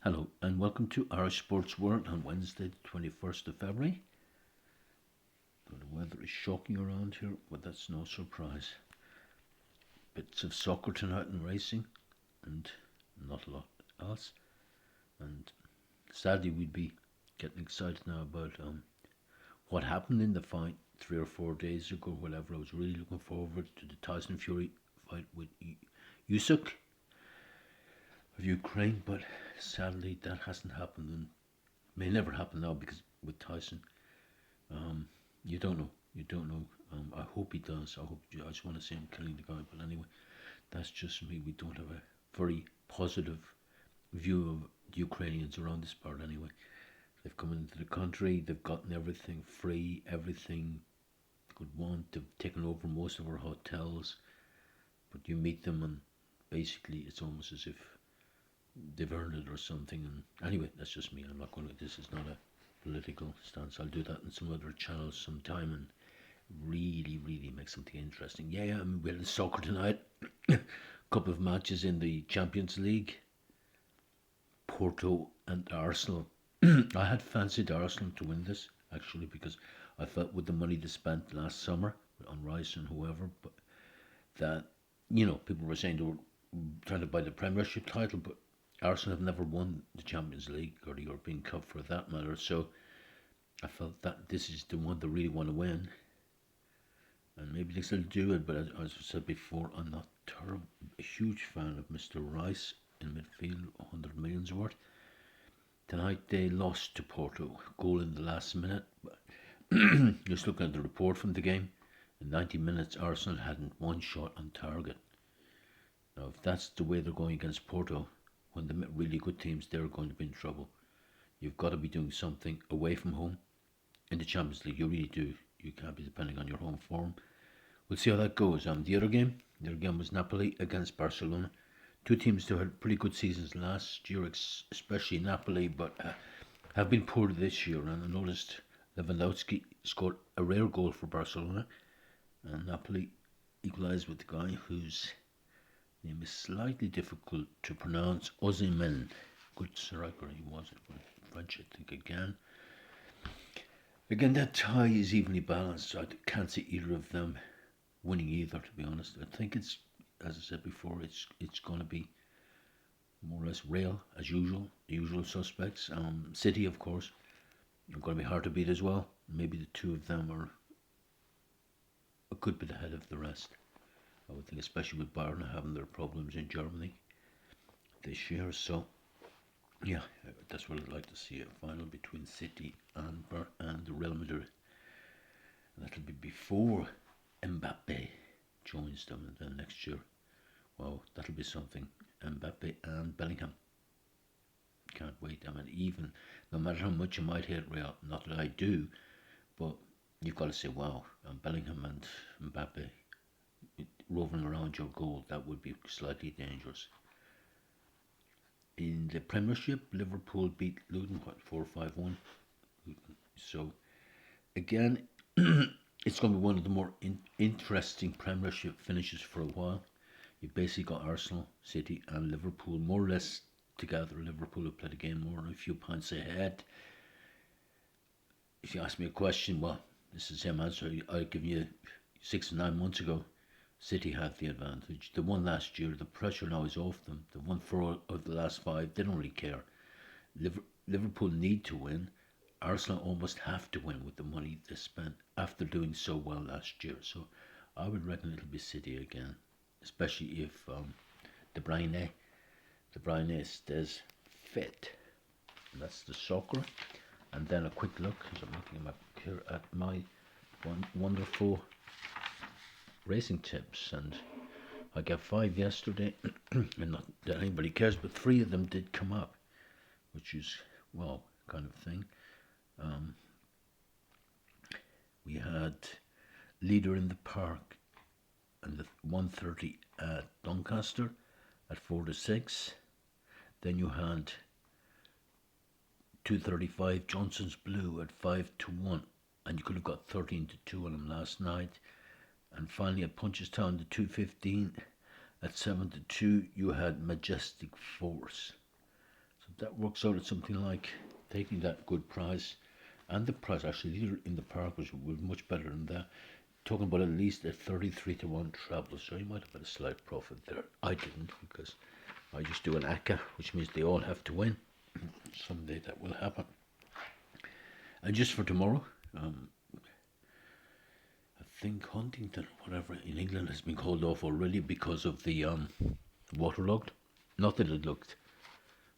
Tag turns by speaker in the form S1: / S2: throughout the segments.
S1: Hello and welcome to Irish Sports World on Wednesday, the 21st of February. The weather is shocking around here, but that's no surprise. Bits of soccer tonight and racing, and not a lot else. And sadly, we'd be getting excited now about what happened in the fight 3 or 4 days ago, whatever. I was really looking forward to the Tyson Fury fight with Usyk of Ukraine, but sadly that hasn't happened and may never happen now because with Tyson, you don't know. You don't know. I hope he does. I just want to see him killing the guy. But anyway, that's just me. We don't have a very positive view of the Ukrainians around this part anyway. They've come into the country. They've gotten everything free, everything they could want. They've taken over most of our hotels. But you meet them and basically it's almost as if they've earned it or something. And anyway, that's just me. I'm not going to. This is not a political stance. I'll do that in some other channels sometime and really make something interesting. Yeah, we had soccer tonight. Couple of matches in the Champions League. Porto and Arsenal. I had fancied Arsenal to win this actually because I felt with the money they spent last summer on Rice and whoever, but that people were saying they were trying to buy the Premiership title, but Arsenal have never won the Champions League or the European Cup for that matter. So I felt that this is the one they really want to win, and maybe they still do it. But as I said before, I'm not a huge fan of Mr. Rice in midfield, 100 million's worth. Tonight they lost to Porto, goal in the last minute. Just looking at the report from the game, in 90 minutes Arsenal hadn't one shot on target. Now if that's the way they're going against Porto, when the really good teams, they're going to be in trouble. You've got to be doing something away from home. In the Champions League, you really do. You can't be depending on your home form. We'll see how that goes. The other game was Napoli against Barcelona. Two teams who had pretty good seasons last year, especially Napoli, but have been poor this year. And I noticed Lewandowski scored a rare goal for Barcelona, and Napoli equalised with the guy whose name is slightly difficult to pronounce, Osimhen. Good striker he was. French, I think, again. Again, that tie is evenly balanced. So I can't see either of them winning either, to be honest. I think it's, as I said before, it's going to be more or less Real, as usual, the usual suspects. City, of course, are going to be hard to beat as well. Maybe the two of them are a good bit ahead of the rest. I would think, especially with Bayern having their problems in Germany this year. So, yeah, that's what I'd like to see, a final between City and Real Madrid. And that'll be before Mbappe joins them then next year. Wow, that'll be something. Mbappe and Bellingham. Can't wait. I mean, even no matter how much you might hate Real, not that I do, but you've got to say, wow, Bellingham and Mbappe roving around your goal, that would be slightly dangerous. In the Premiership, Liverpool beat Luton 4-5-1. So again, it's going to be one of the more interesting Premiership finishes for a while. You've basically got Arsenal, City, and Liverpool more or less together. Liverpool have played a game more, a few points ahead. If you ask me a question, well, this is the same answer I'd given you 6 or 9 months ago. City have the advantage. They won last year. The pressure now is off them. They've won 4 of the last 5. They don't really care. Liverpool need to win. Arsenal almost have to win with the money they spent after doing so well last year. So I would reckon it'll be City again, especially if De Bruyne stays fit. And that's the soccer. And then a quick look, as I'm looking here at my wonderful racing tips, and I got 5 yesterday, and not that anybody cares, but 3 of them did come up, which is, well, kind of thing. We had Leader in the Park and the 1:30 at Doncaster at 4-6. Then you had 2:35 Johnson's Blue at 5-1, and you could have got 13-2 on them last night. And finally at Punchestown, the 2:15 at 7-2, you had Majestic Force. So that works out at something like taking that good price, and the price actually leader in the park was much better than that. Talking about at least a 33-1 treble, so you might have had a slight profit there. I didn't because I just do an ACCA, which means they all have to win. Someday that will happen. And just for tomorrow, I think Huntington, whatever, in England has been called off already because of the waterlogged. Not that it looked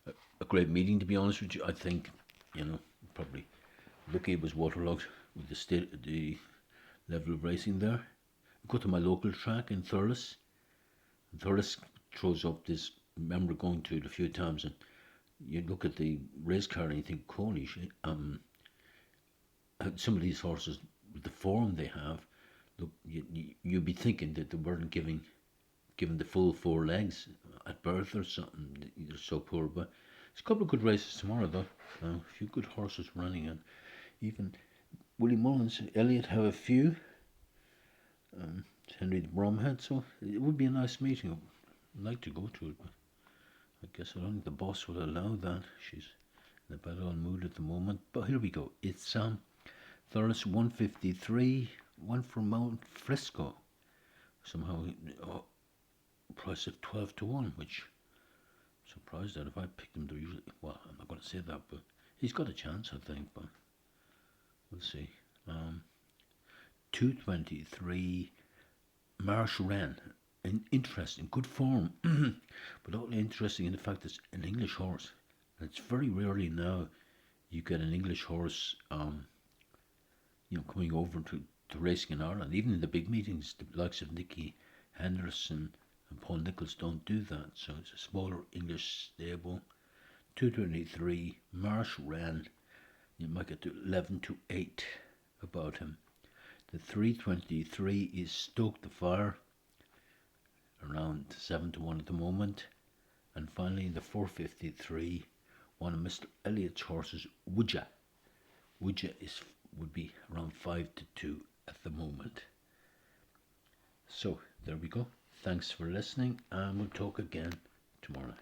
S1: a great meeting, to be honest with you. I think, probably lucky it was waterlogged with the level of racing there. Go to my local track in Thurles. Thurles throws up this. I remember going to it a few times, and you look at the race car and you think, holy shit, some of these horses, with the form they have, look, you'd be thinking that they weren't given the full 4 legs at birth or something. They're so poor, but it's a couple of good races tomorrow, though. A few good horses running, and even Willie Mullins, Elliott have a few. Henry the Bromhead, so it would be a nice meeting. I'd like to go to it, but I guess I don't think the boss will allow that. She's in a bad old mood at the moment. But here we go. It's Thurles 153, one from Mount Frisco. Somehow, price of 12-1, which I'm surprised at. If I picked them, they're usually, well, I'm not going to say that, but he's got a chance, I think, but we'll see. 223, Marsh Wren. Interesting, good form, but only interesting in the fact that it's an English horse. And it's very rarely now you get an English horse, coming over to racing in Ireland. Even in the big meetings, the likes of Nicky Henderson and Paul Nichols don't do that. So it's a smaller English stable. 223, Marsh Wren. You might get to 11-8 about him. The 323 is Stoke the Fire, around 7-1 at the moment. And finally, the 453, one of Mr. Elliott's horses, Wujja. Wujja would be around 5-2 at the moment. So there we go. Thanks for listening, and we'll talk again tomorrow.